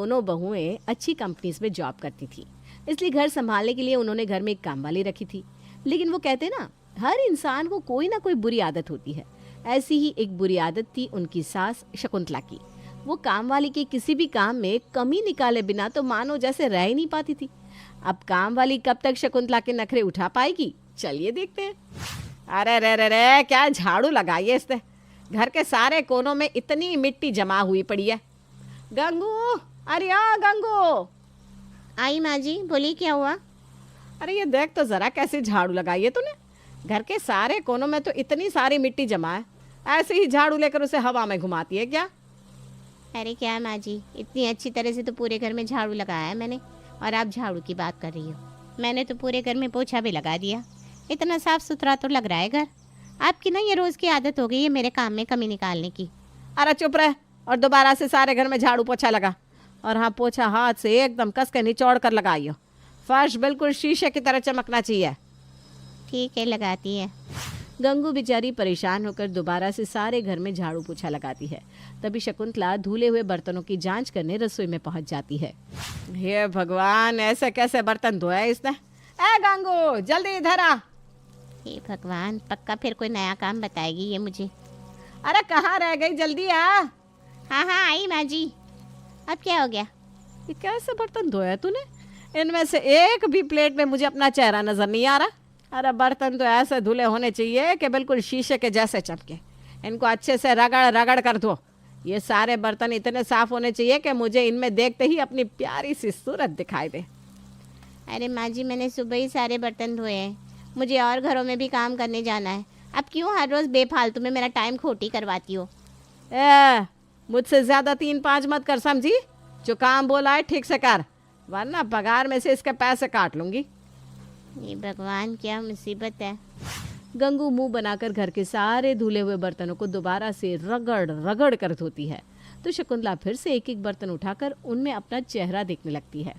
दोनों बहुएं अच्छी कंपनीज में जॉब करती थी, इसलिए घर संभालने के लिए उन्होंने घर में एक कामवाली रखी थी। लेकिन वो कहते ना, हर इंसान को कोई ना कोई बुरी आदत होती है। ऐसी ही एक बुरी आदत थी उनकी सास शकुंतला की। वो कामवाली के किसी भी काम में कमी निकाले बिना तो मानो जैसे रह ही नहीं पाती थी। अब कामवाली कब तक शकुंतला के नखरे उठा पाएगी, चलिए देखते हैं। अरे रे रे रे, क्या झाड़ू लगाई है इसने। घर के सारे कोनों में इतनी मिट्टी जमा हुई पड़ी है। गंगू, अरे आ गंगू। आई माँ जी, बोलिए क्या हुआ? अरे ये देख तो जरा कैसे झाड़ू लगाई है तूने। घर के सारे कोनों में तो इतनी सारी मिट्टी जमा है, ऐसे ही झाड़ू लेकर उसे हवा में घुमाती है क्या? अरे क्या माँ जी, इतनी अच्छी तरह से तो पूरे घर में झाड़ू लगाया है मैंने, और आप झाड़ू की बात कर रही हो। मैंने तो पूरे घर में पोछा भी लगा दिया। इतना साफ सुथरा तो लग रहा है घर। आपकी ना ये रोज़ की आदत हो गई है मेरे काम में कमी निकालने की। अरे चुप रह और दोबारा से सारे घर में झाड़ू पोछा लगा। और हाँ, पोछा हाथ से एकदम कस के निचोड़ कर लगाइयो। फर्श बिल्कुल शीशे की तरह चमकना चाहिए। ठीक है, लगाती है। गंगू बेचारी परेशान होकर दोबारा से सारे घर में झाड़ू पोछा लगाती है। तभी शकुंतला धुले हुए बर्तनों की जांच करने रसोई में पहुंच जाती है। हे भगवान, ऐसे कैसे बर्तन धोए इसने। ए गंगू, जल्दी इधर आ। हे भगवान, पक्का फिर कोई नया काम बताएगी ये मुझे। अरे कहाँ रह गई, जल्दी आ। हाँ हाँ आई माँ जी। अब क्या हो गया? ये कैसे बर्तन धोया तूने? इनमें से एक भी प्लेट में मुझे अपना चेहरा नजर नहीं आ रहा। अरे बर्तन तो ऐसे धुले होने चाहिए कि बिल्कुल शीशे के जैसे चमके। इनको अच्छे से रगड़ रगड़ कर धो। ये सारे बर्तन इतने साफ होने चाहिए कि मुझे इनमें देखते ही अपनी प्यारी सी सूरत दिखाई दे। अरे माँ जी, मैंने सुबह ही सारे बर्तन धोए हैं। मुझे और घरों में भी काम करने जाना है। अब क्यों हर रोज़ बेफालतू में मेरा टाइम खोटी करवाती हो? मुझसे ज़्यादा 3-5 मत कर, समझी? जो काम बोला है ठीक से कर, वरना पगार में से इसके पैसे काट लूंगी। ये भगवान, क्या मुसीबत है। गंगू मुंह बनाकर घर के सारे धुले हुए बर्तनों को दोबारा से रगड़ रगड़ कर धोती है। तो शकुंतला फिर से एक एक बर्तन उठाकर उनमें अपना चेहरा देखने लगती है।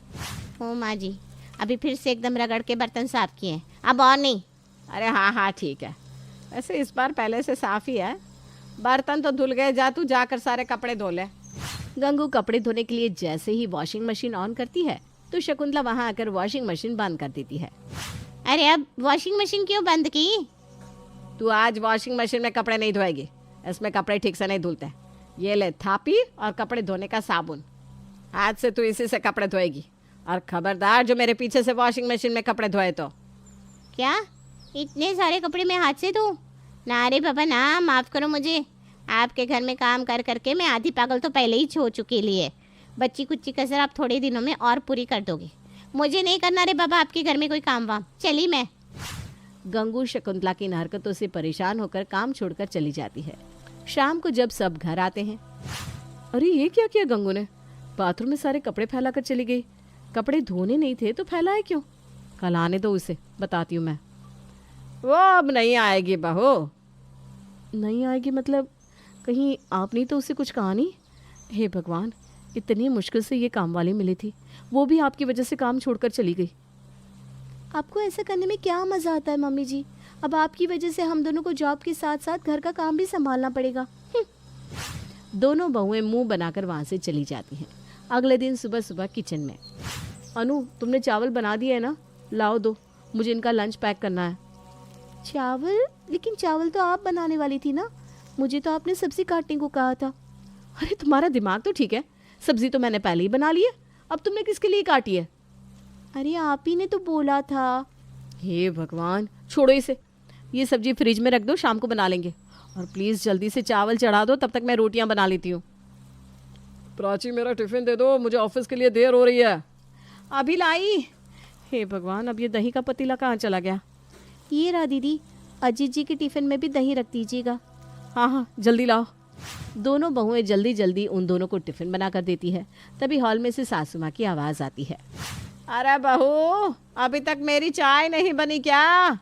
ओ माँ जी, अभी फिर से एकदम रगड़ के बर्तन साफ किए हैं, अब और नहीं। अरे हाँ हाँ ठीक है, वैसे इस बार पहले से साफ ही है। बर्तन तो धुल गए, जा तू जाकर सारे कपड़े धो ले। गंगू कपड़े धोने के लिए जैसे ही वॉशिंग मशीन ऑन करती है तो शकुंतला वहां आकर वॉशिंग मशीन बंद कर देती है। अरे अब वॉशिंग मशीन क्यों बंद की? तू आज वॉशिंग मशीन में कपड़े नहीं धोएगी, इसमें कपड़े ठीक से नहीं धुलते। ये ले थापी और कपड़े धोने का साबुन, आज से तू इसी से कपड़े धोएगी। और खबरदार जो मेरे पीछे से वॉशिंग मशीन में कपड़े धोए तो। क्या इतने सारे कपड़े मैं हाथ से धोऊं? ना रे बाबा ना, माफ़ करो मुझे। आपके घर में काम कर करके मैं आधी पागल तो पहले ही हो चुकी लिए। बच्ची कुच्ची कसर आप थोड़े दिनों में और पूरी कर दोगे। मुझे नहीं करना रे बाबा आपके घर में कोई काम वाम, चली मैं। गंगू शकुंतला की इन हरकतों से परेशान होकर काम छोड़कर चली जाती है। शाम को जब सब घर आते हैं, अरे ये क्या किया गंगू ने? बाथरूम में सारे कपड़े फैला कर चली गई। कपड़े धोने नहीं थे तो फैलाए क्यों? कल आने दो उसे, बताती हूँ मैं। वो अब नहीं आएगी बहू। नहीं आएगी मतलब कहीं आपने तो उसे कुछ कहा नहीं? हे भगवान, इतनी मुश्किल से ये काम वाली मिली थी, वो भी आपकी वजह से काम छोड़कर चली गई। आपको ऐसा करने में क्या मज़ा आता है मम्मी जी? अब आपकी वजह से हम दोनों को जॉब के साथ साथ घर का काम भी संभालना पड़ेगा। दोनों बहुएं मुंह बनाकर वहाँ से चली जाती हैं। अगले दिन सुबह सुबह किचन में, अनु तुमने चावल बना दिए है ना? लाओ दो, मुझे इनका लंच पैक करना है। चावल? लेकिन चावल तो आप बनाने वाली थी ना, मुझे तो आपने सब्जी काटने को कहा था। अरे तुम्हारा दिमाग तो ठीक है, सब्जी तो मैंने पहले ही बना ली है, अब तुमने किसके लिए काटी है? अरे आप ही ने तो बोला था। हे भगवान, छोड़ो इसे, ये सब्जी फ्रिज में रख दो, शाम को बना लेंगे। और प्लीज़ जल्दी से चावल चढ़ा दो, तब तक मैं रोटियां बना लेती हूँ। प्राची मेरा टिफ़िन दे दो, मुझे ऑफिस के लिए देर हो रही है। अभी लाई। हे भगवान, अब ये दही का पतीला कहाँ चला गया? ये रहा दीदी, अजीत जी के टिफ़िन में भी दही रख दीजिएगा। हाँ हाँ जल्दी लाओ। दोनों बहुएं जल्दी जल्दी उन दोनों को टिफ़िन बना कर देती है। तभी हॉल में से सासू माँ की आवाज़ आती है। अरे बहू, अभी तक मेरी चाय नहीं बनी क्या?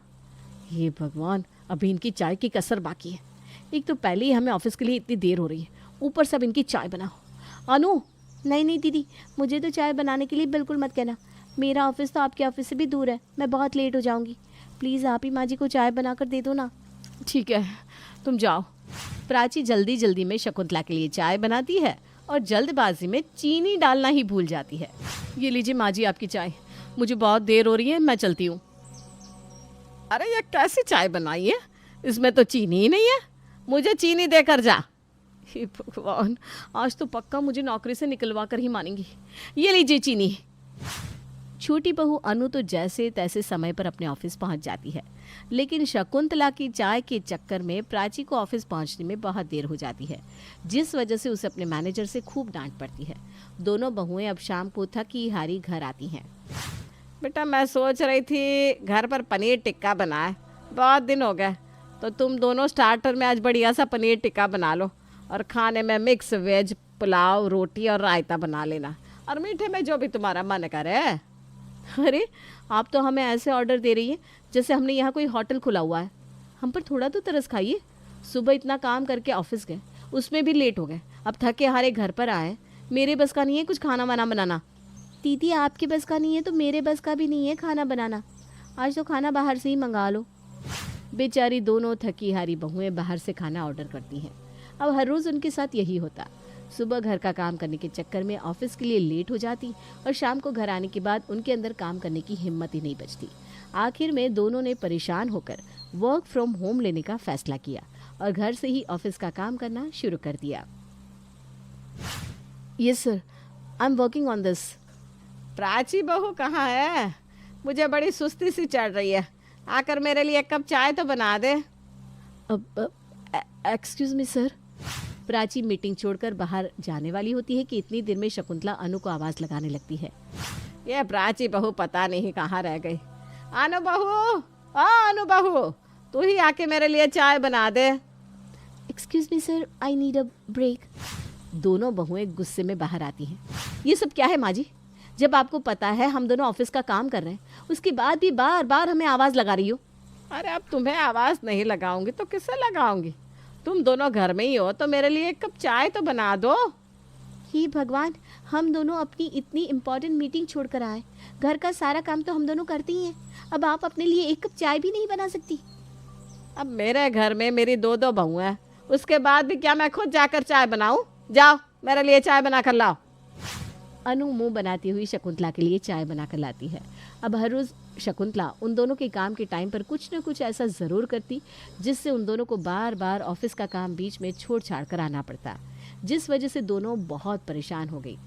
हे भगवान, अभी इनकी चाय की कसर बाकी है। एक तो पहले ही हमें ऑफिस के लिए इतनी देर हो रही है, ऊपर सब इनकी चाय बनाओ। अनु, नहीं नहीं दीदी, मुझे तो चाय बनाने के लिए बिल्कुल मत कहना। मेरा ऑफिस तो आपके ऑफिस से भी दूर है, मैं बहुत लेट हो जाऊंगी। प्लीज़ आप ही माँ जी को चाय बना कर दे दो ना। ठीक है, तुम जाओ। प्राची जल्दी जल्दी में शकुंतला के लिए चाय बनाती है और जल्दबाजी में चीनी डालना ही भूल जाती है। ये लीजिए माँ जी आपकी चाय, मुझे बहुत देर हो रही है, मैं चलती हूँ। अरे ये कैसी चाय बनाई है, इसमें तो चीनी ही नहीं है, मुझे चीनी देकर जा। हे भगवान, आज तो पक्का मुझे नौकरी से निकलवा कर ही मानेंगी। ये लीजिए चीनी। छोटी बहू अनु तो जैसे तैसे समय पर अपने ऑफिस पहुंच जाती है, लेकिन शकुंतला की चाय के चक्कर में प्राची को ऑफिस पहुंचने में बहुत देर हो जाती है, जिस वजह से उसे अपने मैनेजर से खूब डांट पड़ती है। दोनों बहुएं अब शाम को थकी हारी घर आती हैं। बेटा मैं सोच रही थी घर पर पनीर टिक्का बनाए, बहुत दिन हो गए, तो तुम दोनों स्टार्टर में आज बढ़िया सा पनीर टिक्का बना लो और खाने में मिक्स वेज पुलाव, रोटी और रायता बना लेना, और मीठे में जो भी तुम्हारा मन करे। अरे आप तो हमें ऐसे ऑर्डर दे रही है जैसे हमने यहाँ कोई होटल खुला हुआ है। हम पर थोड़ा तो तरस खाइए। सुबह इतना काम करके ऑफिस गए, उसमें भी लेट हो गए, अब थके हारे घर पर आए। मेरे बस का नहीं है कुछ खाना वाना बनाना। दीदी आपके बस का नहीं है तो मेरे बस का भी नहीं है खाना बनाना। आज तो खाना बाहर से ही मंगा लो। बेचारी दोनों थकी हारी बहुएं बाहर से खाना ऑर्डर करती हैं। अब हर रोज़ उनके साथ यही होता। सुबह घर का काम करने के चक्कर में ऑफिस के लिए लेट हो जाती और शाम को घर आने के बाद उनके अंदर काम करने की हिम्मत ही नहीं बचती। आखिर में दोनों ने परेशान होकर वर्क फ्रॉम होम लेने का फैसला किया और घर से ही ऑफिस का काम करना शुरू कर दिया। Yes sir, I am working on this. Prachi बहू कहाँ है? मुझे बड़ी सुस्ती सी चढ़ रही है, आकर मेरे लिए एक कप चाय तो बना दे। Excuse me sir. Prachi meeting छोड़कर बाहर जाने वाली होती है कि इतनी देर में शकुंतला अनु को आवाज़ लगाने लगती है। ये प्राची बहू पता नहीं कहाँ रह गई। अनु बहू, अनु बहू, तू ही आके मेरे लिए चाय बना दे। Excuse me sir, I need a break. दोनों बहुएं गुस्से में बाहर आती हैं। ये सब क्या है माँ जी? जब आपको पता है हम दोनों ऑफिस का काम कर रहे हैं, उसके बाद भी बार बार हमें आवाज़ लगा रही हो। अरे अब तुम्हें आवाज़ नहीं लगाऊंगी तो किससे लगाऊंगी? तुम दोनों घर में ही हो तो मेरे लिए एक कप चाय तो बना दो। ही भगवान, हम दोनों अपनी इतनी इम्पोर्टेंट मीटिंग छोड़कर आए, घर का सारा काम तो हम दोनों करते ही हैं, अब आप अपने लिए एक कप चाय भी नहीं बना सकती? अब मेरे घर में मेरी दो दो बहू हैं, उसके बाद भी क्या मैं खुद जाकर चाय बनाऊं? जाओ मेरे लिए चाय बना कर लाओ। अनु मुंह बनाती हुई शकुंतला के लिए चाय बना कर लाती है। अब हर रोज़ शकुंतला उन दोनों के काम के टाइम पर कुछ न कुछ ऐसा ज़रूर करती जिससे उन दोनों को बार बार ऑफिस का काम बीच में छोड़ छाड़ कर आना पड़ता, जिस वजह से दोनों बहुत परेशान हो गई।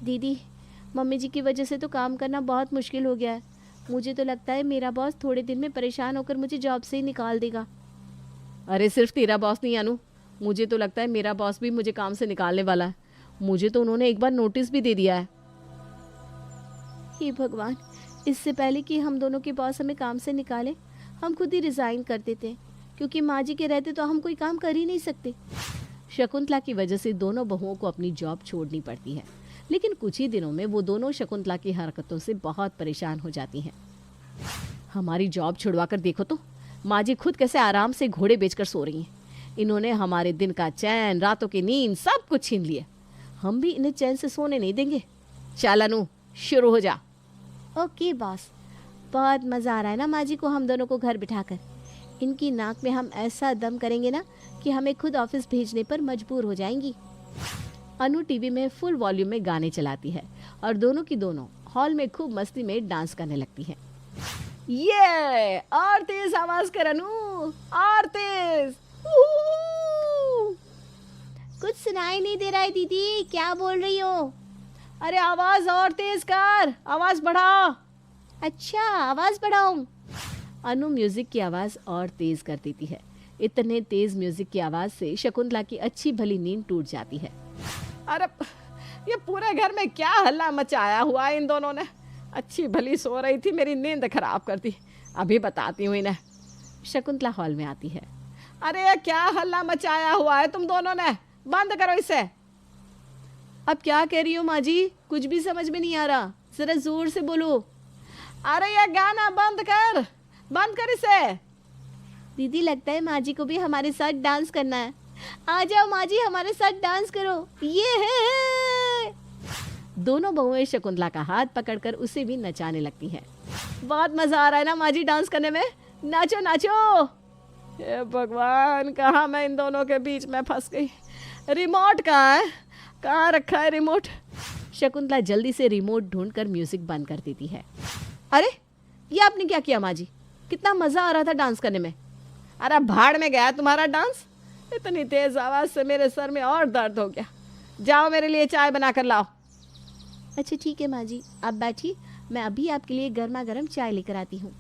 दीदी, मम्मी जी की वजह से तो काम करना बहुत मुश्किल हो गया है। मुझे तो लगता है मेरा बॉस थोड़े दिन में परेशान होकर मुझे जॉब से ही निकाल देगा। अरे सिर्फ तेरा बॉस नहीं अनु, मुझे तो लगता है मेरा बॉस भी मुझे काम से निकालने वाला है। मुझे तो उन्होंने एक बार नोटिस भी दे दिया है। हे भगवान, इससे पहले कि हम दोनों के बॉस हमें काम से निकाले, हम खुद ही रिज़ाइन कर देते हैं, क्योंकि माँ जी के रहते तो हम कोई काम कर ही नहीं सकते। शकुंतला की वजह से दोनों बहुओं को अपनी जॉब छोड़नी पड़ती है, लेकिन कुछ ही दिनों में वो दोनों शकुंतला की हरकतों से बहुत परेशान हो जाती हैं। हमारी जॉब छुड़वा कर देखो तो माँ जी खुद कैसे आराम से घोड़े बेचकर सो रही हैं। इन्होंने हमारे दिन का चैन, रातों की नींद सब कुछ छीन लिया। हम भी इन्हें चैन से सोने नहीं देंगे। चल अनु, शुरू हो जा। Okay boss. बहुत मज़ा आ रहा है ना माँ जी को हम दोनों को घर बिठाकर। इनकी नाक में हम ऐसा दम करेंगे ना कि हमें खुद ऑफिस भेजने पर मजबूर हो जाएंगी। अनु टीवी में फुल वॉल्यूम में गाने चलाती है और दोनों की दोनों हॉल में खूब मस्ती में डांस करने लगती है। ये और तेज आवाज कर अनु, और तेज। कुछ सुनाई नहीं दे रहा है दीदी, क्या बोल रही हो? अरे आवाज और तेज कर, आवाज बढ़ा। अच्छा, आवाज़ बढ़ाऊं? अनु म्यूजिक की आवाज़ और तेज कर देती है। इतने तेज म्यूजिक की आवाज़ से शकुंतला की अच्छी भली नींद टूट जाती है। अरे ये पूरे घर में क्या हल्ला मचाया हुआ है इन दोनों ने। अच्छी भली सो रही थी, मेरी नींद खराब कर दी। अभी बताती हूँ इन्हें। शकुंतला हॉल में आती है। अरे ये क्या हल्ला मचाया हुआ है तुम दोनों ने, बंद करो इसे। अब क्या कह रही हो माँ जी? कुछ भी समझ में नहीं आ रहा, जरा जोर से बोलो। अरे ये गाना बंद कर, बंद कर इसे। दीदी, लगता है माँ जी को भी हमारे साथ डांस करना है। आ जाओ माँ जी, हमारे साथ डांस करो। ये है। दोनों बहुएं शकुंतला का हाथ पकड़कर उसे भी नचाने लगती हैं। बहुत मजा आ रहा है ना माँ जी डांस करने में? नाचो नाचो। हे भगवान, कहाँ मैं इन दोनों के बीच में फंस गई। रिमोट कहाँ है? कहाँ रखा है रिमोट? शकुंतला जल्दी से रिमोट ढूंढकर म्यूजिक बंद कर देती है। अरे ये आपने क्या किया माँ जी? कितना मजा आ रहा था डांस करने में। अरे भाड़ में गया तुम्हारा डांस। इतनी तेज आवाज से मेरे सर में और दर्द हो गया। जाओ मेरे लिए चाय बना कर लाओ। अच्छा ठीक है माँ जी, आप बैठिए, मैं अभी आपके लिए गर्मा गर्म चाय लेकर आती हूँ।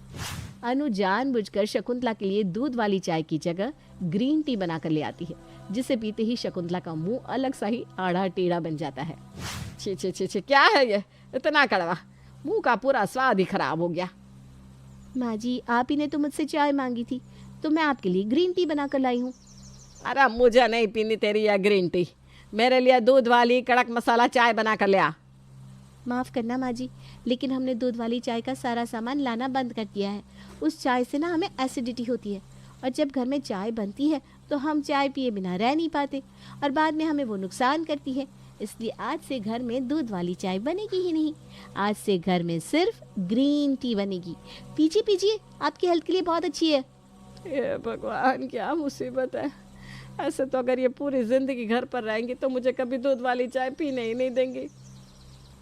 अनु जानबूझकर शकुंतला के लिए दूध वाली चाय की जगह ग्रीन टी बनाकर ले आती है, जिसे पीते ही शकुंतला का मुंह अलग सा ही आड़ा टेढ़ा बन जाता है। छे छे छे छे, क्या है ये? इतना कड़वा, मुंह का पूरा स्वाद ही खराब हो गया। माँ जी आप ही ने तो मुझसे चाय मांगी थी, तो मैं आपके लिए ग्रीन टी बनाकर लाई हूँ। अरे मुझे नहीं पीनी तेरी यह ग्रीन टी, मेरे लिए दूध वाली कड़क मसाला चाय बना कर ले आ। माफ़ करना माँ जी, लेकिन हमने दूध वाली चाय का सारा सामान लाना बंद कर दिया है। उस चाय से ना हमें एसिडिटी होती है, और जब घर में चाय बनती है तो हम चाय पिए बिना रह नहीं पाते, और बाद में हमें वो नुकसान करती है। इसलिए आज से घर में दूध वाली चाय बनेगी ही नहीं। आज से घर में सिर्फ ग्रीन टी बनेगी। पीजिए पीजिए, आपकी हेल्थ के लिए बहुत अच्छी है। ये भगवान क्या मुसीबत है। ऐसे तो अगर ये पूरी जिंदगी घर पर रहेंगी तो मुझे कभी दूध वाली चाय पीने ही नहीं देंगी।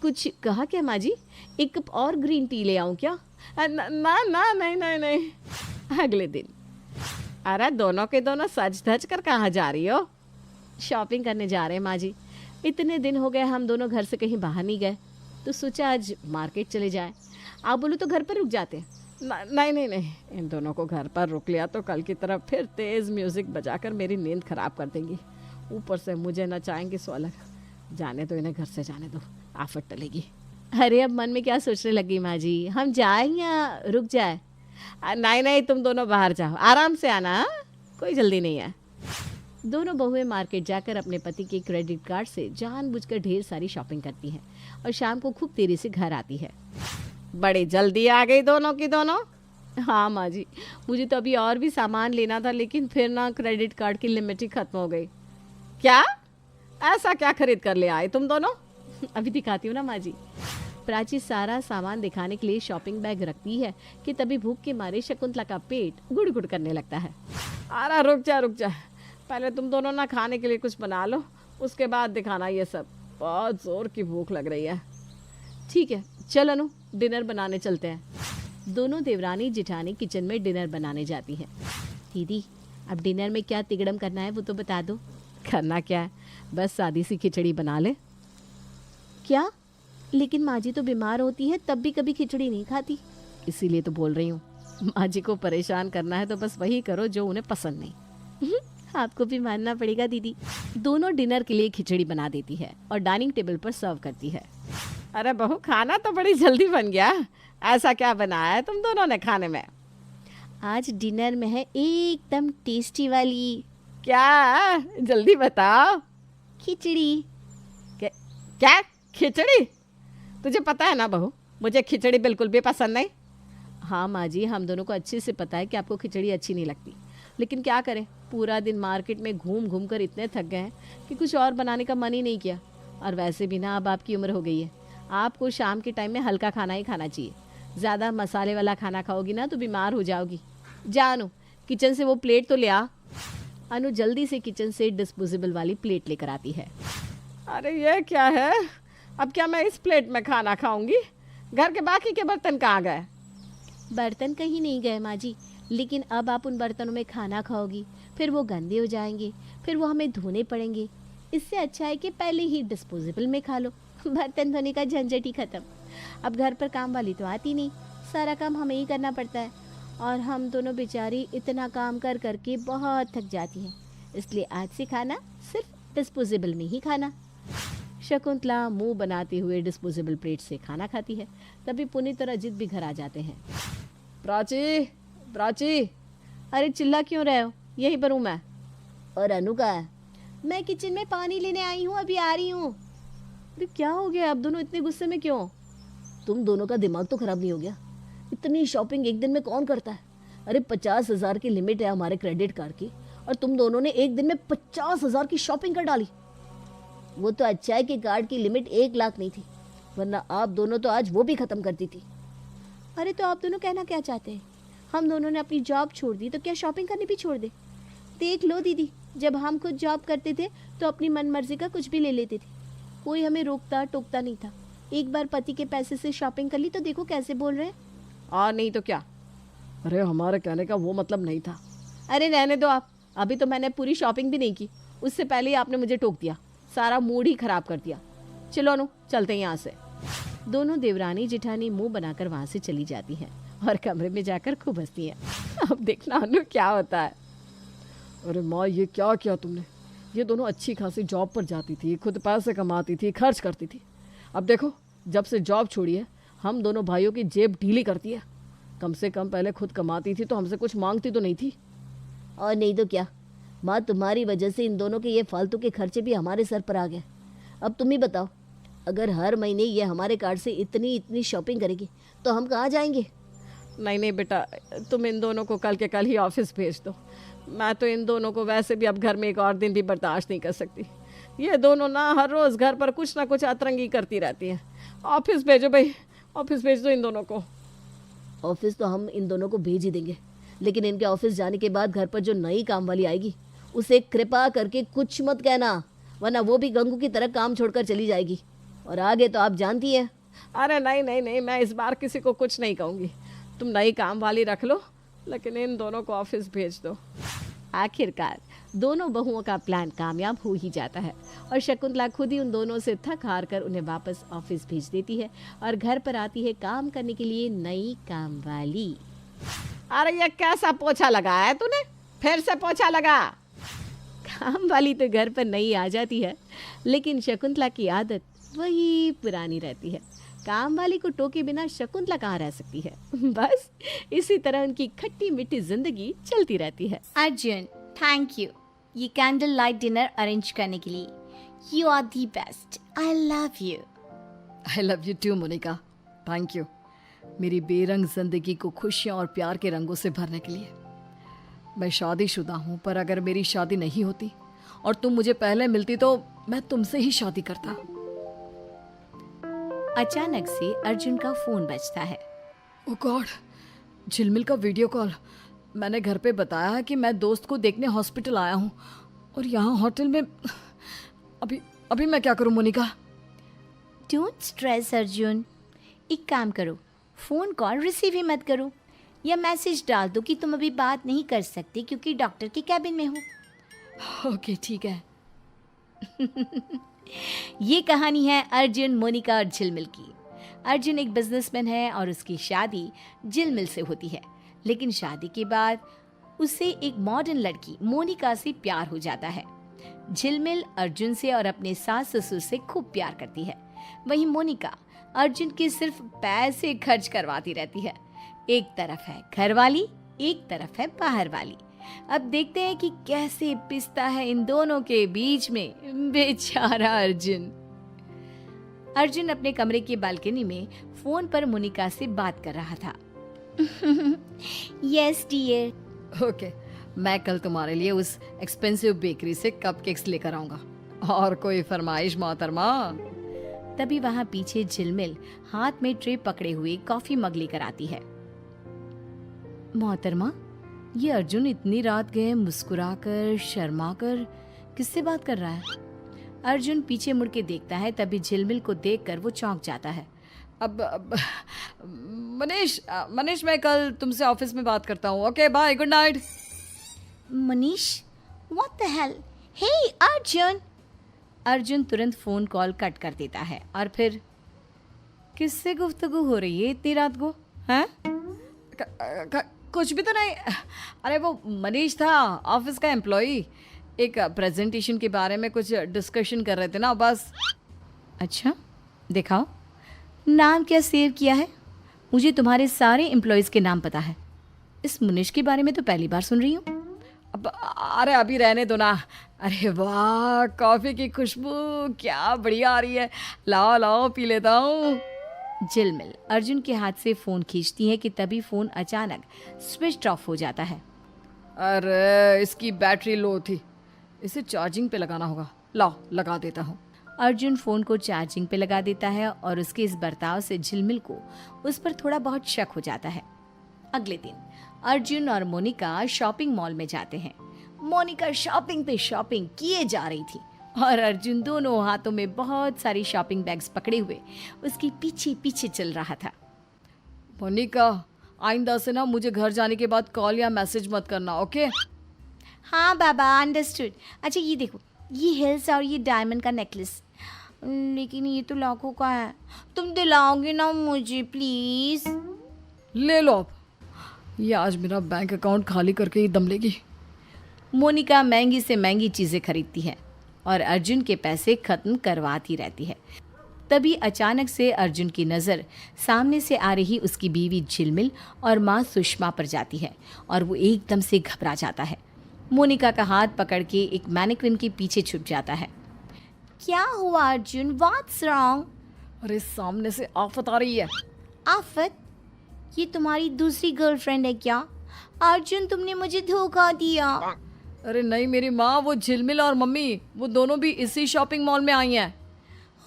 कुछ कहा क्या माँ जी? एक कप और ग्रीन टी ले आऊँ क्या? ना ना नहीं नहीं नहीं। अगले दिन, अरे दोनों के दोनों सज धज कर कहाँ जा रही हो? शॉपिंग करने जा रहे हैं माँ जी। इतने दिन हो गए हम दोनों घर से कहीं बाहर नहीं गए, तो सोचा आज मार्केट चले जाए। आप बोलो तो घर पर रुक जाते हैं। नहीं नहीं नहीं, इन दोनों को घर पर रुक लिया तो कल की तरफ फिर तेज़ म्यूज़िक बजाकर मेरी नींद खराब कर देंगी। ऊपर से मुझे नचाएंगी सो अलग। जाने दो, इन्हें घर से जाने दो, आफत टलेगी। अरे अब मन में क्या सोचने लगी माँ जी, हम जाएं या रुक जाए? नहीं नहीं, तुम दोनों बाहर जाओ, आराम से आना, कोई जल्दी नहीं है। दोनों बहुएं मार्केट जाकर अपने पति के क्रेडिट कार्ड से जानबूझकर ढेर सारी शॉपिंग करती हैं और शाम को खूब देरी से घर आती है। बड़ी जल्दी आ गई दोनों की दोनों। हाँ माँ जी, मुझे तो अभी और भी सामान लेना था, लेकिन फिर ना क्रेडिट कार्ड की लिमिट ही खत्म हो गई। क्या? ऐसा क्या खरीद कर ले आए तुम दोनों? अभी दिखाती हूँ ना माँ जी। प्राची सारा सामान दिखाने के लिए शॉपिंग बैग रखती है कि तभी भूख के मारे शकुंतला का पेट गुड़-गुड़ करने लगता है। अरे रुक जा, पहले तुम दोनों ना खाने के लिए कुछ बना लो, उसके बाद दिखाना ये सब। बहुत जोर की भूख लग रही है। ठीक है चल अनु, डिनर बनाने चलते हैं। दोनों देवरानी जिठानी किचन में डिनर बनाने जाती हैं। दीदी अब डिनर में क्या तिगड़म करना है वो तो बता दो। करना क्या है, बस सादी सी खिचड़ी बना ले। क्या? लेकिन माँ जी तो बीमार होती है तब भी कभी खिचड़ी नहीं खाती। इसीलिए तो बोल रही हूँ, माँ जी को परेशान करना है तो बस वही करो जो उन्हें पसंद नहीं। आपको भी मानना पड़ेगा दीदी। दोनों डिनर के लिए खिचड़ी बना देती है और डाइनिंग टेबल पर सर्व करती है। अरे बहू, खाना तो बड़ी जल्दी बन गया। ऐसा क्या बनाया है तुम दोनों ने खाने में? आज डिनर में है एकदम टेस्टी वाली। क्या? जल्दी बताओ। खिचड़ी। क्या खिचड़ी? तुझे पता है ना बहू, मुझे खिचड़ी बिल्कुल भी पसंद नहीं। हाँ माँ जी, हम दोनों को अच्छे से पता है कि आपको खिचड़ी अच्छी नहीं लगती, लेकिन क्या करें, पूरा दिन मार्केट में घूम घूम कर इतने थक गए हैं कि कुछ और बनाने का मन ही नहीं किया। और वैसे भी ना अब आपकी उम्र हो गई है, आपको शाम के टाइम में हल्का खाना ही खाना चाहिए। ज़्यादा मसाले वाला खाना खाओगी ना तो बीमार हो जाओगी। जा अनु, किचन से वो प्लेट तो ले आ। अनु जल्दी से किचन से डिस्पोजेबल वाली प्लेट लेकर आती है। अरे ये क्या है? अब क्या मैं इस प्लेट में खाना खाऊंगी? घर के बाकी के बर्तन कहाँ गए? बर्तन कहीं नहीं गए माँ जी, लेकिन अब आप उन बर्तनों में खाना खाओगी, फिर वो गंदे हो जाएंगे, फिर वो हमें धोने पड़ेंगे। इससे अच्छा है कि पहले ही डिस्पोजेबल में खा लो, बर्तन धोने का झंझट ही खत्म। अब घर पर काम वाली तो आती नहीं, सारा काम हमें ही करना पड़ता है, और हम दोनों बेचारी इतना काम कर करके बहुत थक जाती हैं। इसलिए आज से खाना सिर्फ डिस्पोजेबल में ही खाना। शकुंतला मुंह बनाते हुए डिस्पोजेबल प्लेट से खाना खाती है। तभी पुनीत और अजित भी घर आ जाते हैं। प्राची, अरे चिल्ला क्यों रहे हो? यहीं पर हूँ मैं। और अनु का है? मैं किचन में पानी लेने आई हूँ, अभी आ रही हूँ। अरे क्या हो गया, आप दोनों इतने गुस्से में क्यों? तुम दोनों का दिमाग तो खराब नहीं हो गया? इतनी शॉपिंग एक दिन में कौन करता है? अरे 50,000 की लिमिट है हमारे क्रेडिट कार्ड की, और तुम दोनों ने एक दिन में 50,000 की शॉपिंग कर डाली। वो तो अच्छा है कि कार्ड की लिमिट 1 लाख नहीं थी, वरना आप दोनों तो आज वो भी ख़त्म करती थी। अरे तो आप दोनों कहना क्या चाहते हैं? हम दोनों ने अपनी जॉब छोड़ दी तो क्या शॉपिंग करनी भी छोड़ दे? देख लो दीदी, जब हम खुद जॉब करते थे तो अपनी मन मर्जी का कुछ भी ले लेते थे, कोई हमें रोकता टोकता नहीं था। एक बार पति के पैसे से शॉपिंग कर ली तो देखो कैसे बोल रहे हैं। और नहीं तो क्या। अरे हमारे कहने का वो मतलब नहीं था। अरे रहने दो आप, अभी तो मैंने पूरी शॉपिंग भी नहीं की, उससे पहले ही आपने मुझे टोक दिया, सारा मूड ही खराब कर दिया। चलो अनु, चलते हैं यहाँ से। दोनों देवरानी जेठानी मुंह बनाकर वहां से चली जाती हैं और कमरे में जाकर खूब हंसती हैं। अब देखना अनु क्या होता है। अरे माँ, ये क्या किया तुमने? ये दोनों अच्छी खासी जॉब पर जाती थी, खुद पैसे कमाती थी, खर्च करती थी। अब देखो, जब से जॉब छोड़ी है हम दोनों भाइयों की जेब ढीली करती है। कम से कम पहले खुद कमाती थी तो हमसे कुछ मांगती तो नहीं थी। और नहीं तो क्या माँ, तुम्हारी वजह से इन दोनों के ये फालतू के खर्चे भी हमारे सर पर आ गए। अब तुम ही बताओ, अगर हर महीने ये हमारे कार्ड से इतनी इतनी शॉपिंग करेगी तो हम कहाँ जाएंगे? नहीं नहीं बेटा, तुम इन दोनों को कल के कल ही ऑफिस भेज दो। मैं तो इन दोनों को वैसे भी अब घर में एक और दिन भी बर्दाश्त नहीं कर सकती। ये दोनों ना हर रोज़ घर पर कुछ ना कुछ अतरंगी करती रहती हैं। ऑफिस भेजो भाई, ऑफिस भेज दो इन दोनों को। ऑफिस तो हम इन दोनों को भेज ही देंगे, लेकिन इनके ऑफिस जाने के बाद घर पर जो नई काम वाली आएगी उसे कृपा करके कुछ मत कहना, वरना वो भी गंगू की तरह काम छोड़कर चली जाएगी। और आगे तो आप जानती हैं। अरे नहीं नहीं नहीं, मैं इस बार किसी को कुछ नहीं कहूँगी। तुम नई काम वाली रख लो, लेकिन इन दोनों को ऑफिस भेज दो। आखिरकार दोनों बहुओं का प्लान कामयाब हो ही जाता है और शकुंतला खुद ही उन दोनों से थक हार कर उन्हें वापस ऑफिस भेज देती है और घर पर आती है काम करने के लिए नई काम वाली। अरे ये कैसा पोछा लगाया है तूने? फिर से पोछा लगा। काम वाली तो घर पर नई आ जाती है, लेकिन शकुंतला की आदत वही पुरानी रहती है। काम वाली को टोके बिना शकुंतला कहाँ रह सकती है। बस इसी तरह उनकी खट्टी मीठी जिंदगी चलती रहती है। अर्जुन, थैंक यू ये कैंडल लाइट डिनर अरेंज करने के लिए। You are the best. I love you. I love you too Monica, thank you मेरी बेरंग जिंदगी को खुशियों और प्यार के रंगों से भरने के लिए। मैं शादीशुदा हूँ, पर अगर मेरी शादी नहीं होती और तुम मुझे पहले मिलती तो मैं तुमसे ही शादी करता। अचानक से अर्जुन का फोन बजता है। ओह गॉड, झिलमिल का वीडियो कॉल। मैंने घर पे बताया है कि मैं दोस्त को देखने हॉस्पिटल आया हूँ और यहाँ होटल में। अभी अभी मैं क्या करूँ मोनिका? डोंट स्ट्रेस अर्जुन, एक काम करो, फ़ोन कॉल रिसीव ही मत करो या मैसेज डाल दो कि तुम अभी बात नहीं कर सकते क्योंकि डॉक्टर के कैबिन में हो। ओके ठीक है। ये कहानी है अर्जुन, मोनिका और झिलमिल की। अर्जुन एक बिजनेसमैन है और उसकी शादी झिलमिल से होती है, लेकिन शादी के बाद उसे एक मॉडर्न लड़की मोनिका से प्यार हो जाता है। झिलमिल अर्जुन से और अपने सास ससुर से खूब प्यार करती है। वहीं मोनिका अर्जुन के सिर्फ पैसे खर्च करवाती रहती है। एक तरफ है घर वाली, एक तरफ है बाहर वाली। अब देखते हैं कि कैसे पिसता है इन दोनों के बीच में बेचारा अर्जुन। अर्जुन अपने कमरे की बालकनी में फोन पर मोनिका से बात कर रहा था। Yes dear. ओके, मैं कल तुम्हारे लिए उस एक्सपेंसिव बेकरी से कपकेक्स लेकर आऊंगा। और कोई फरमाइश मोहतरमा? तभी वहां पीछे झिलमिल हाथ में ट्रे पकड़े हुए कॉफी मग लेकर आती है। मोहतरमा, ये अर्जुन इतनी रात गए मुस्कुराकर शर्माकर किससे बात कर रहा है? अर्जुन पीछे मुड़ के देखता है, तभी झिलमिल को देखकर वो चौंक जाता है। अब मनीष मैं कल तुमसे ऑफिस में बात करता हूँ। Okay bye, good night. Manish, what the hell? Hey Arjun. Arjun तुरंत फोन कॉल कट कर देता है और फिर किससे गुफ्तगू हो रही है इतनी रात को? हैं? कुछ भी तो नहीं। अरे वो मनीष था, ऑफिस का एम्प्लॉई। एक प्रेजेंटेशन के बारे में कुछ डिस्कशन कर रहे थे ना, बस। अच्छा, दिखाओ नाम क्या सेव किया है? मुझे तुम्हारे सारे एम्प्लॉयज़ के नाम पता है। इस मुनीश के बारे में तो पहली बार सुन रही हूँ। अब अरे अभी रहने दो ना। अरे वाह, कॉफ़ी की खुशबू क्या बढ़िया आ रही है। लाओ लाओ पी लेता हूँ। झिलमिल अर्जुन के हाथ से फ़ोन खींचती है कि तभी फ़ोन अचानक स्विच ऑफ हो जाता है। अरे इसकी बैटरी लो थी, इसे चार्जिंग पे लगाना होगा। लाओ लगा देता हूँ। अर्जुन फ़ोन को चार्जिंग पे लगा देता है और उसके इस बर्ताव से झिलमिल को उस पर थोड़ा बहुत शक हो जाता है। अगले दिन अर्जुन और मोनिका शॉपिंग मॉल में जाते हैं। मोनिका शॉपिंग पे शॉपिंग किए जा रही थी और अर्जुन दोनों हाथों में बहुत सारी शॉपिंग बैग्स पकड़े हुए उसके पीछे पीछे चल रहा था। मोनिका, आइंदा से ना मुझे घर जाने के बाद कॉल या मैसेज मत करना, ओके? हाँ बाबा, अंडरस्टूड। अच्छा ये देखो, ये हिल्स और ये डायमंड का नेकलेस, लेकिन ये तो लाखों का है। तुम दिलाओगे ना मुझे प्लीज़? ले लो अब, ये आज मेरा बैंक अकाउंट खाली करके ही दम लेगी। मोनिका महंगी से महंगी चीज़ें खरीदती है और अर्जुन के पैसे खत्म करवाती रहती है। तभी अचानक से अर्जुन की नज़र सामने से आ रही उसकी बीवी झिलमिल और माँ सुषमा पर जाती है और वो एकदम से घबरा जाता है। मोनिका का हाथ पकड़ के एक मैनिक्विन के पीछे छुप जाता है। क्या हुआ अर्जुन? What's wrong? अरे सामने से आफत आ रही है। आफत? ये तुम्हारी दूसरी गर्लफ्रेंड है क्या? अर्जुन, तुमने मुझे धोखा दिया। अरे नहीं मेरी माँ, वो झिलमिल और मम्मी वो दोनों भी इसी शॉपिंग मॉल में आई हैं।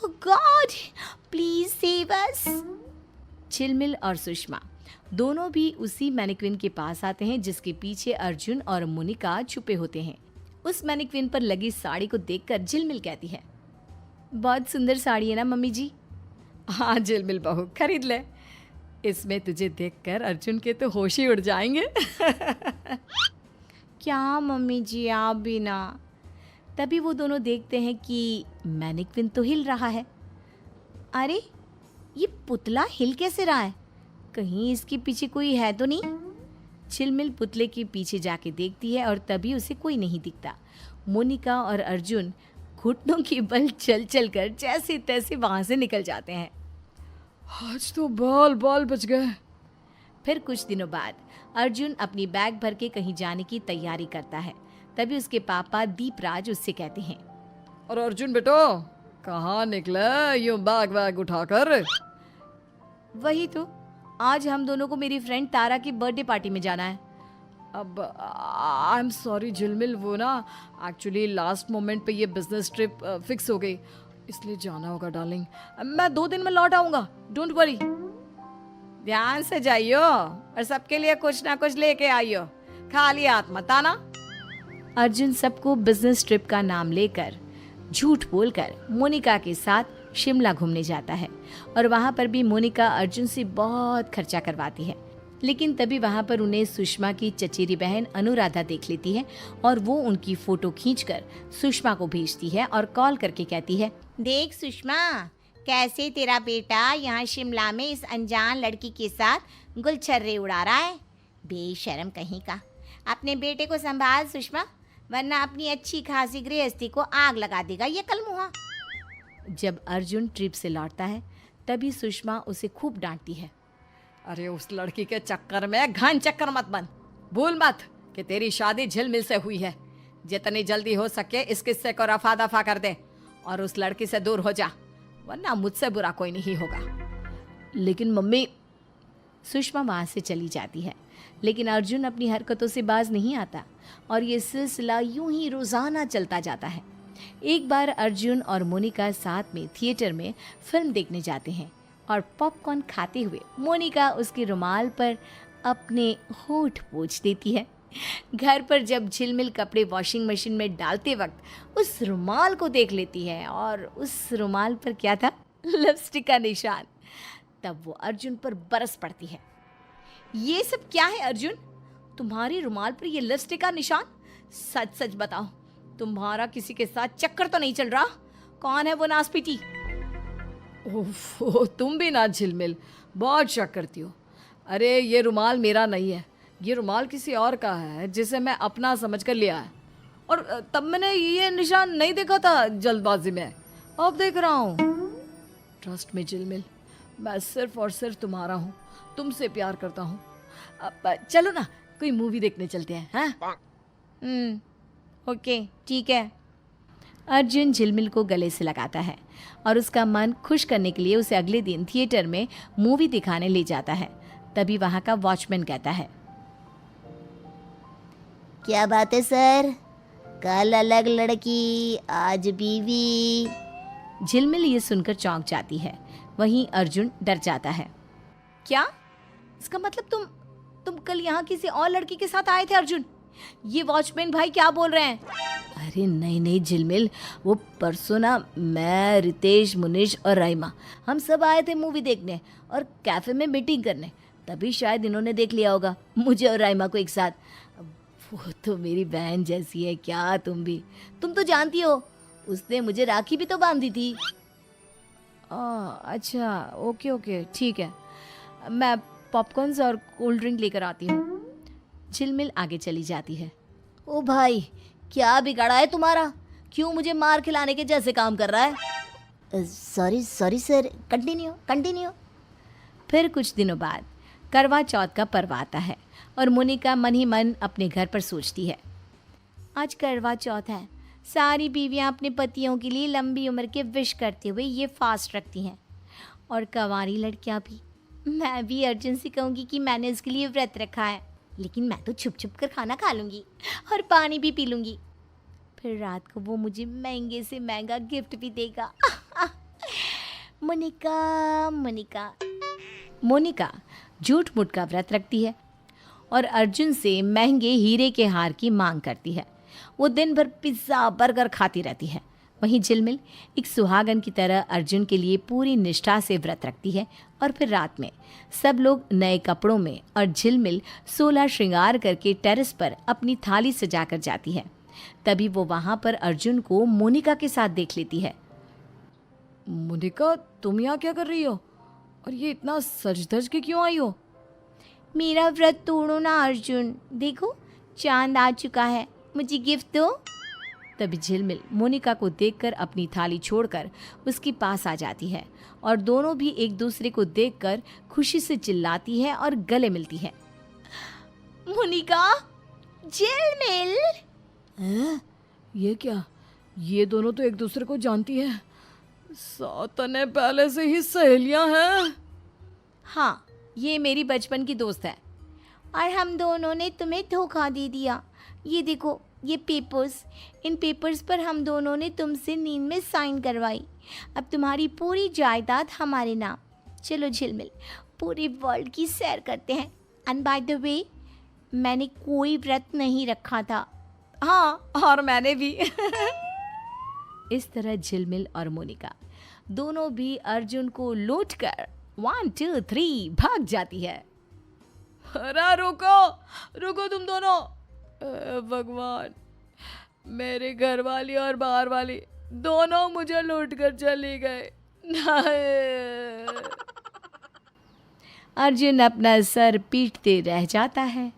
Oh God, please save us. झिलमिल और सुषमा दोनों भी उसी मैनिक्विन के पास आते हैं जिसके पीछे अर्जुन और मोनिका छुपे होते हैं। उस मैनिक्विन पर लगी साड़ी को देखकर झिलमिल कहती है, बहुत सुंदर साड़ी है ना मम्मी जी? हाँ झिलमिल बहू, खरीद ले। इसमें तुझे देखकर अर्जुन के तो होश ही उड़ जाएंगे। क्या मम्मी जी, आप भी ना। तभी वो दोनों देखते हैं कि मैनिक्विन तो हिल रहा है। अरे ये पुतला हिल कैसे रहा है? कहीं इसके पीछे कोई है तो नहीं? झिलमिल पुतले के पीछे जाके देखती है और तभी उसे कोई नहीं दिखता। मोनिका और अर्जुन घुटनों की बल चल चल कर जैसे तैसे वहां से निकल जाते हैं। आज तो बाल बाल बच गए। फिर कुछ दिनों बाद अर्जुन अपनी बैग भर के कहीं जाने की तैयारी करता है। तभी उसके पापा दीपराज उससे कहते हैं, और अर्जुन बेटो, कहाँ निकला यूं बैग वैग उठाकर? वही तो, आज हम दोनों को मेरी फ्रेंड तारा की बर्थडे पार्टी में जाना है। अब आई एम सॉरी झिलमिल, वो ना एक्चुअली लास्ट मोमेंट पे ये बिजनेस ट्रिप फिक्स हो गई, इसलिए जाना होगा डार्लिंग। मैं 2 दिन में लौट आऊँगा, डोंट वरी। ध्यान से जाइयो और सबके लिए कुछ ना कुछ लेके आइयो, खाली हाथ मत आना। अर्जुन सबको बिजनेस ट्रिप का नाम लेकर झूठ बोलकर मोनिका के साथ शिमला घूमने जाता है और वहाँ पर भी मोनिका अर्जुन से बहुत खर्चा करवाती है। लेकिन तभी वहाँ पर उन्हें सुषमा की चचेरी बहन अनुराधा देख लेती है और वो उनकी फोटो खींचकर सुषमा को भेजती है और कॉल करके कहती है, देख सुषमा, कैसे तेरा बेटा यहाँ शिमला में इस अनजान लड़की के साथ गुलछर्रे उड़ा रहा है। बेशर्म कहीं का। अपने बेटे को संभाल सुषमा, वरना अपनी अच्छी खासी गृहस्थी को आग लगा देगा ये कलमुहा। जब अर्जुन ट्रिप से लौटता है तभी सुषमा उसे खूब डांटती है। अरे उस लड़की के चक्कर में घन चक्कर मत बन, भूल मत कि तेरी शादी झिलमिल से हुई है। जितनी जल्दी हो सके इस किस्से को रफा दफा कर दे और उस लड़की से दूर हो जा, वरना मुझसे बुरा कोई नहीं होगा। लेकिन मम्मी, सुषमा वहाँ से चली जाती है। लेकिन अर्जुन अपनी हरकतों से बाज नहीं आता और ये सिलसिला यूं ही रोज़ाना चलता जाता है। एक बार अर्जुन और मोनिका साथ में थिएटर में फिल्म देखने जाते हैं और पॉपकॉर्न खाते हुए मोनिका उसके रुमाल पर अपने होंठ पोंछ देती है। घर पर जब झिलमिल कपड़े वॉशिंग मशीन में डालते वक्त उस रुमाल को देख लेती है और उस रुमाल पर क्या था? लिपस्टिक का निशान। तब वो अर्जुन पर बरस पड़ती है। ये सब क्या है अर्जुन? तुम्हारी रुमाल पर ये लिपस्टिक का निशान? सच सच बताओ, तुम्हारा किसी के साथ चक्कर तो नहीं चल रहा? कौन है वो नासपीटी? ओह, तुम भी ना झिलमिल, बहुत शक करती हो। अरे ये रुमाल मेरा नहीं है, ये रुमाल किसी और का है जिसे मैं अपना समझ कर लिया है। और तब मैंने ये निशान नहीं देखा था जल्दबाजी में, अब देख रहा हूँ। ट्रस्ट में झिलमिल, मैं सिर्फ और सिर्फ तुम्हारा हूँ, तुमसे प्यार करता हूँ। अब चलो ना कोई मूवी देखने चलते हैं, हैं? ओके ठीक है। अर्जुन झिलमिल को गले से लगाता है और उसका मन खुश करने के लिए उसे अगले दिन थिएटर में मूवी दिखाने ले जाता है। तभी वहाँ का वॉचमैन कहता है, क्या बात है सर, कल अलग लड़की आज बीवी। झिलमिल ये सुनकर चौंक जाती है। वहीं अर्जुन डर जाता है। क्या? इसका मतलब तुम कल यहाँ किसी और लड़की के साथ आए थे अर्जुन? ये वॉचमैन भाई क्या बोल रहे हैं? अरे नहीं नहीं झिलमिल, वो परसों ना मैं, रितेश, मुनीश और राइमा हम सब आए थे मूवी देखने और कैफे में मीटिंग करने, तभी शायद इन्होंने देख लिया होगा मुझे और राइमा को एक साथ। वो तो मेरी बहन जैसी है, क्या तुम भी, तुम तो जानती हो उसने मुझे राखी भी तो बांधी थी। अच्छा ओके ओके ठीक है, मैं पॉपकॉर्न्स और कोल्ड ड्रिंक लेकर आती हूँ। झिलमिल आगे चली जाती है। ओ भाई, क्या बिगाड़ा है तुम्हारा? क्यों मुझे मार खिलाने के जैसे काम कर रहा है? Sorry sorry sir, continue continue. फिर कुछ दिनों बाद करवा चौथ का पर्व आता है और मोनिका मन ही मन अपने घर पर सोचती है, आज करवा चौथ है, सारी बीवियां अपने पतियों के लिए लंबी उम्र के विश करते हुए ये फास्ट रखती हैं और कंवारी लड़कियां भी। मैं भी अर्जुन से कहूँगी कि मैंने उसके लिए व्रत रखा है, लेकिन मैं तो छुप छुप कर खाना खा लूँगी और पानी भी पी लूँगी, फिर रात को वो मुझे महंगे से महंगा गिफ्ट भी देगा। मोनिका मोनिका। मोनिका झूठ मूठ का व्रत रखती है और अर्जुन से महंगे हीरे के हार की मांग करती है। वो दिन भर पिज़्ज़ा बर्गर खाती रहती है। वहीं झिलमिल एक सुहागन की तरह अर्जुन के लिए पूरी निष्ठा से व्रत रखती है और फिर रात में सब लोग नए कपड़ों में और झिलमिल 16 श्रृंगार करके टेरेस पर अपनी थाली सजाकर जाती है। तभी वो वहाँ पर अर्जुन को मोनिका के साथ देख लेती है। मोनिका, तुम यहाँ क्या कर रही हो और ये इतना सज धज के क्यों आई हो? मेरा व्रत तोड़ो ना अर्जुन, देखो चांद आ चुका है, मुझे गिफ्ट दो। तभी झिलमिल मोनिका को देखकर अपनी थाली छोड़कर उसके पास आ जाती है और दोनों भी एक दूसरे को देखकर खुशी से चिल्लाती है और गले मिलती है। मोनिका, झिलमिल। ये क्या? ये दोनों तो एक दूसरे को जानती है। सातने पहले से ही सहेलियां हैं। हाँ, ये मेरी बचपन की दोस्त है। और हम दोनों ने तुम्हें धोखा दे दिया। ये देखो ये पेपर्स, इन पेपर्स पर हम दोनों ने तुमसे नींद में साइन करवाई। अब तुम्हारी पूरी जायदाद हमारे नाम। चलो झिलमिल, पूरे वर्ल्ड की सैर करते हैं। एंड बाय द वे, मैंने कोई व्रत नहीं रखा था। हाँ, और मैंने भी। इस तरह झिलमिल और मोनिका दोनों भी अर्जुन को लूटकर 1 2 3 भाग जाती है। अरे रुको रुको तुम दोनों। भगवान, मेरे घर वाली और बाहर वाली दोनों मुझे लूट कर चली गए। अर्जुन अपना सर पीटते रह जाता है।